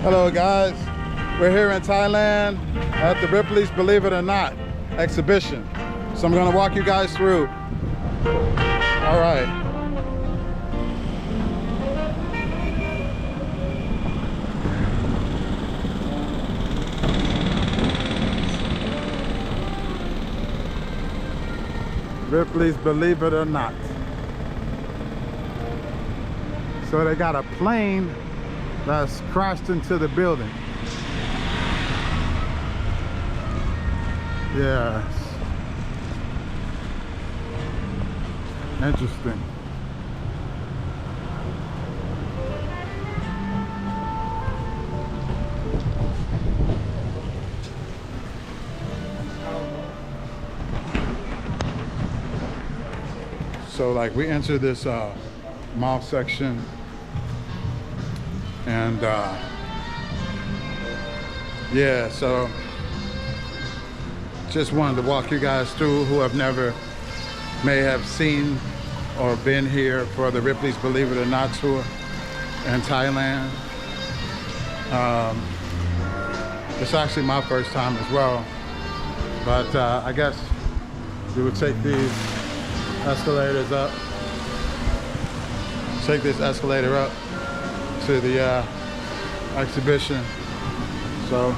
Hello guys, we're here in Thailand at the Ripley's Believe It or Not exhibition. So I'm gonna walk you guys through. All right. Ripley's Believe It or Not. So they got a plane that's crashed into the building. Yes. Interesting. So like we enter this mall section, and yeah, so just wanted to walk you guys through who have never may have seen or been here for the Ripley's Believe It or Not tour in Thailand. It's actually my first time as well, but I guess we would take these escalators up, take this escalator up to the exhibition. So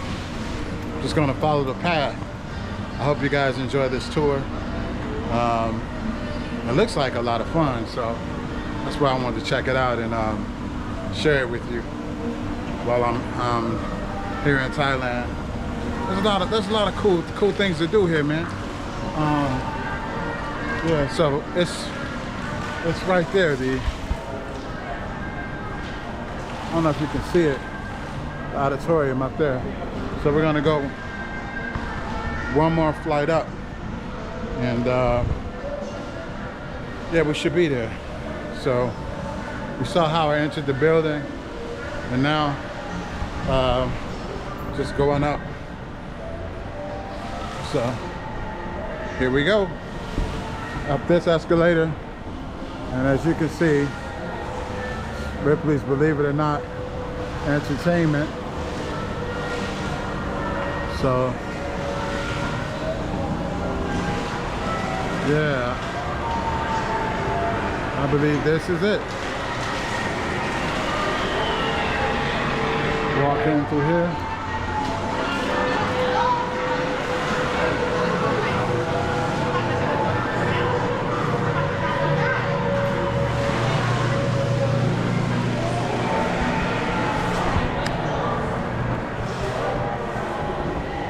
just gonna follow the path. I hope you guys enjoy this tour. It looks like a lot of fun, so that's why I wanted to check it out and share it with you while I'm here in Thailand. There's a lot of cool things to do here, man. Yeah, so it's right there. I don't know if you can see it, the auditorium up there. So we're gonna go one more flight up, and yeah, we should be there. So we saw how I entered the building, and now just going up. So here we go, up this escalator, and as you can see, Ripley's Believe It or Not Entertainment. So yeah, I believe this is it. Walk in through here.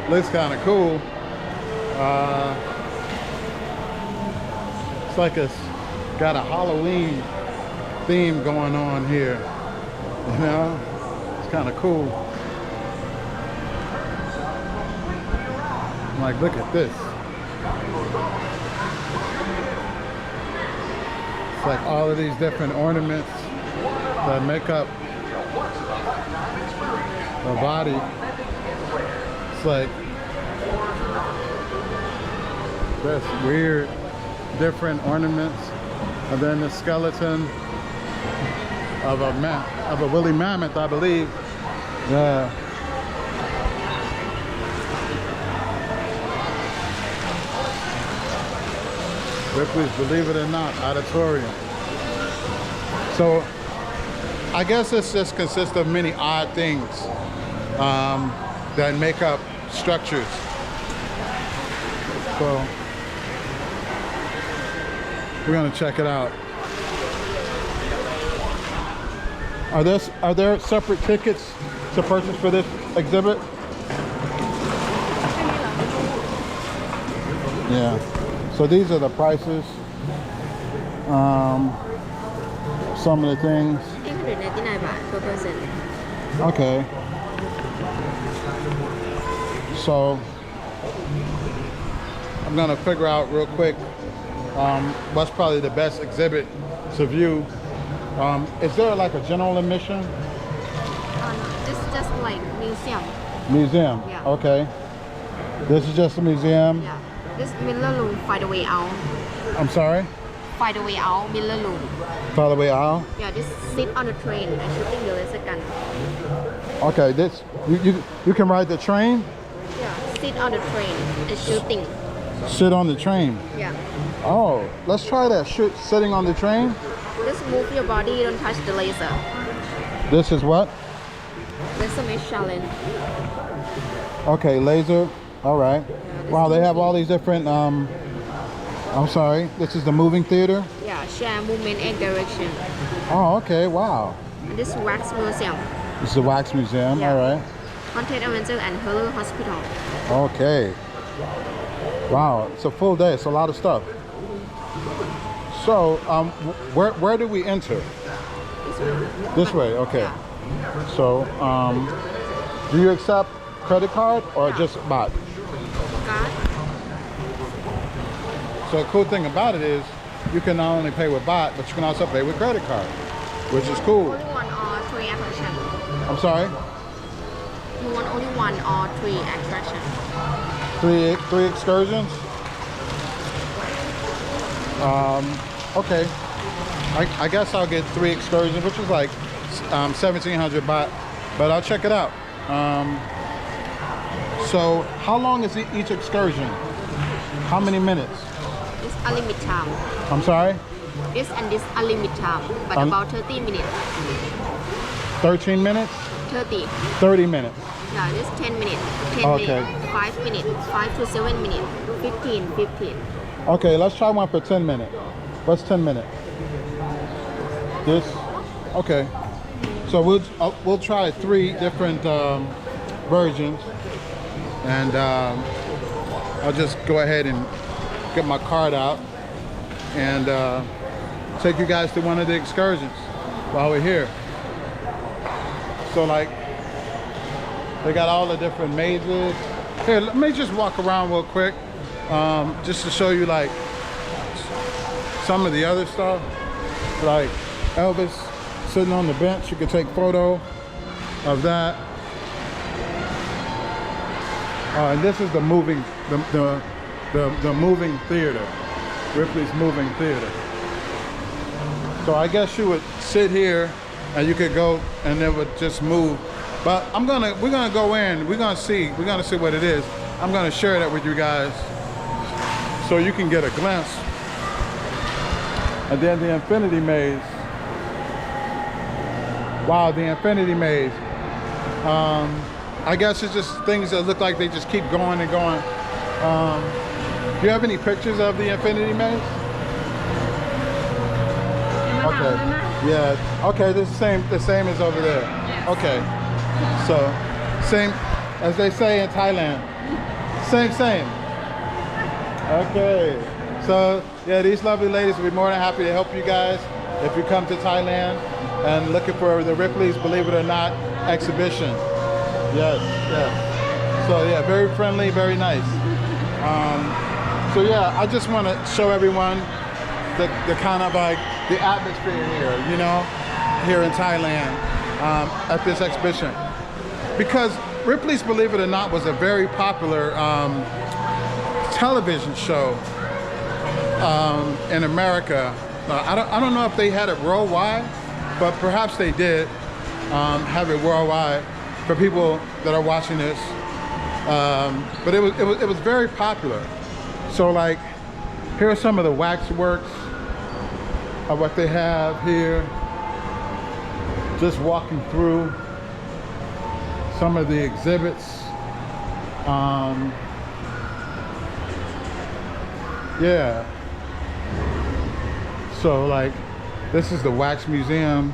Looks kind of cool. It's like it's got a Halloween theme going on here. You know, it's kind of cool. Like, look at this. It's like all of these different ornaments that make up the body. It's like this weird, different ornaments, and then the skeleton of a woolly mammoth, I believe. Yeah. Ripley's Believe It or Not auditorium. So I guess this just consists of many odd things that make up structures. So we're gonna check it out. Are there separate tickets to purchase for this exhibit? Yeah. So these are the prices. Some of the things. 899 baht per person. Okay. So I'm gonna figure out real quick what's probably the best exhibit to view. Is there like a general admission? This is just like museum. Museum. Yeah. Okay. This is just a museum. Yeah. This Miller Room, find the way out. I'm sorry? Find the way out, Miller Room. Follow the way out? Yeah, just sit on the train and shooting the laser gun. Okay, this you can ride the train. Yeah, sit on the train and shooting. Sit on the train. Yeah. Oh, let's try that. Sitting on the train. Just move your body, don't touch the laser. This is what? Laser mesh challenge. Okay, laser. All right. Yeah, Wow, they have all these different. I'm sorry. This is the moving theater. Yeah, share movement and direction. Oh, okay. Wow. And this wax museum. This is the wax museum. Yeah. All right. Content Adventure and Horror Hospital. Okay. Wow, it's a full day. It's a lot of stuff. So, where do we enter? This way. This way. Okay. Yeah. So, do you accept credit card or just baht? Card. So the cool thing about it is you can not only pay with baht, but you can also pay with credit card, which is cool. Only one or three attraction. I'm sorry? You want only one or three attraction? Three excursions? Okay. I guess I'll get 3 excursions, which is like 1,700 baht, but I'll check it out. So how long is each excursion? How many minutes? It's unlimited time. I'm sorry? This and this unlimited time, but about 30 minutes. 13 minutes? 30. 30 minutes. Yeah, this 10 minutes. 10 Okay. minutes. 5 minutes. 5 to 7 minutes. 15. Okay, let's try one for 10 minutes. What's 10 minutes? This? Okay. So we'll try 3 different versions, and I'll just go ahead and get my card out and take you guys to one of the excursions while we're here. So like, they got all the different mazes. Here, let me just walk around real quick, just to show you like some of the other stuff. Like Elvis sitting on the bench, you can take photo of that. And this is the moving, the moving theater, Ripley's moving theater. So I guess you would sit here and you could go and it would just move. But we're gonna go in, we're gonna see what it is. I'm gonna share that with you guys so you can get a glimpse. And then the Infinity Maze. Wow, the Infinity Maze. I guess it's just things that look like they just keep going and going. Do you have any pictures of the Infinity Maze? Okay. Yeah. Okay. This is the same as over there. Yes. Okay. So, same as they say in Thailand. Same. Okay. So, yeah, these lovely ladies will be more than happy to help you guys if you come to Thailand and looking for the Ripley's Believe It or Not exhibition. Yes. So, yeah, very friendly, very nice. So, yeah, I just want to show everyone the kind of like the atmosphere here, you know, here in Thailand at this exhibition. Because Ripley's Believe It or Not was a very popular television show in America. I don't know if they had it worldwide, but perhaps they did have it worldwide for people that are watching this. But it was very popular. So like, here are some of the waxworks of what they have here. Just walking through some of the exhibits. Yeah. So like, this is the wax museum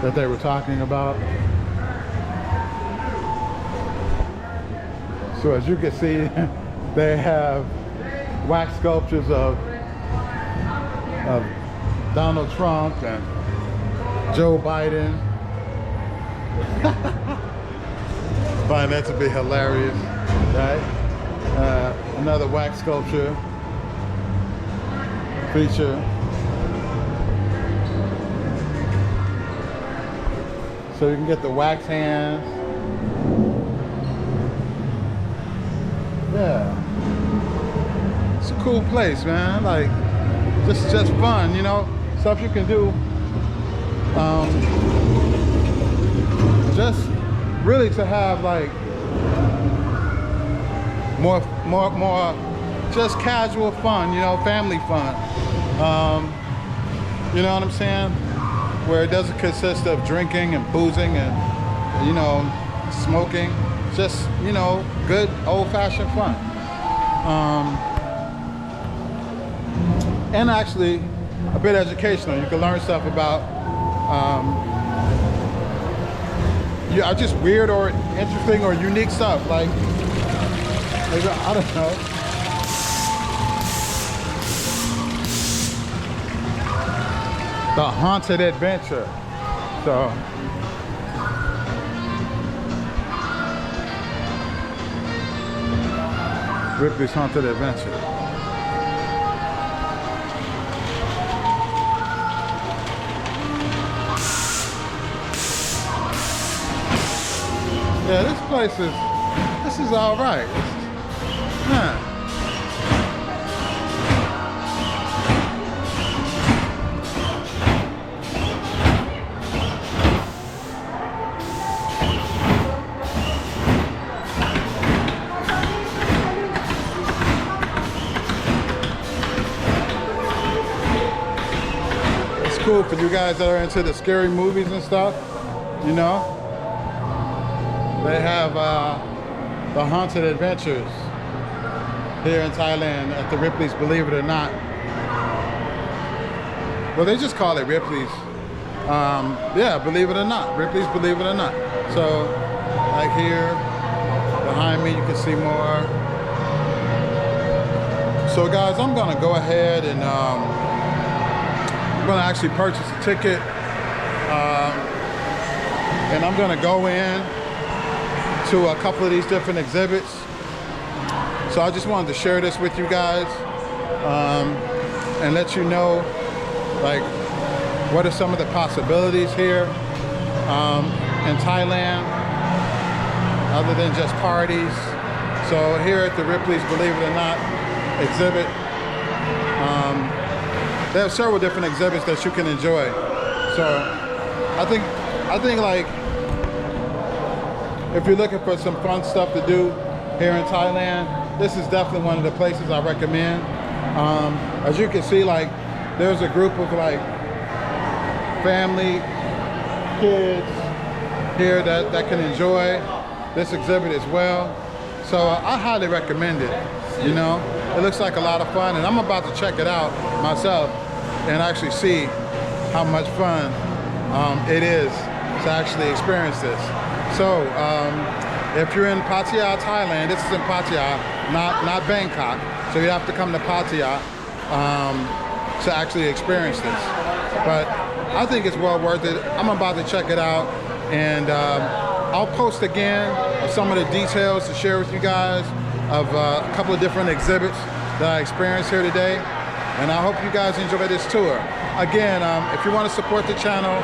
that they were talking about. So as you can see, they have wax sculptures of Donald Trump and Joe Biden. Find that to be hilarious, right? Another wax sculpture feature. So you can get the wax hands. Yeah. It's a cool place, man. Like, this is just fun, you know? Stuff you can do. really to have like more just casual fun, you know, family fun. You know what I'm saying? Where it doesn't consist of drinking and boozing and, you know, smoking. Just, you know, good old-fashioned fun. And actually a bit educational. You can learn stuff about just weird or interesting or unique stuff. Like, I don't know. The Haunted Adventure. So Ripley's Haunted Adventure. Yeah, this is all right. It's cool for you guys that are into the scary movies and stuff, you know. They have the Haunted Adventures here in Thailand at the Ripleys, believe it or not. Well, they just call it Ripley's. Yeah, believe it or not. Ripley's, believe it or not. So, like here, behind me, you can see more. So guys, I'm gonna go ahead and I'm gonna actually purchase a ticket. And I'm gonna go in to a couple of these different exhibits. So I just wanted to share this with you guys and let you know like what are some of the possibilities here in Thailand other than just parties. So here at the Ripley's, believe it or not, exhibit, they have several different exhibits that you can enjoy. So I think like if you're looking for some fun stuff to do here in Thailand, this is definitely one of the places I recommend. As you can see, like, there's a group of like family, kids here that can enjoy this exhibit as well. So I highly recommend it, you know. It looks like a lot of fun, and I'm about to check it out myself and actually see how much fun it is to actually experience this. So, if you're in Pattaya, Thailand, this is in Pattaya, not Bangkok. So you have to come to Pattaya to actually experience this. But I think it's well worth it. I'm about to check it out, and I'll post again some of the details to share with you guys of a couple of different exhibits that I experienced here today. And I hope you guys enjoy this tour. Again, if you want to support the channel,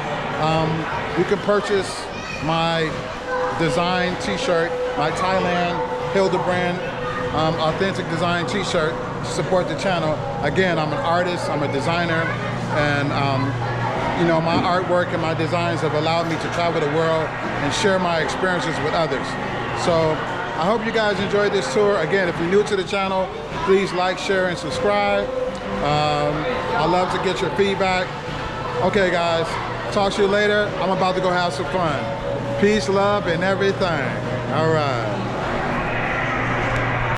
you can purchase my design t-shirt, my Thailand Hilderbrand authentic design t-shirt to support the channel. Again, I'm an artist, I'm a designer, and you know, my artwork and my designs have allowed me to travel the world and share my experiences with others. So I hope you guys enjoyed this tour. Again, if you're new to the channel, please like, share, and subscribe. I love to get your feedback. Okay guys, talk to you later. I'm about to go have some fun. Peace, love, and everything. All right.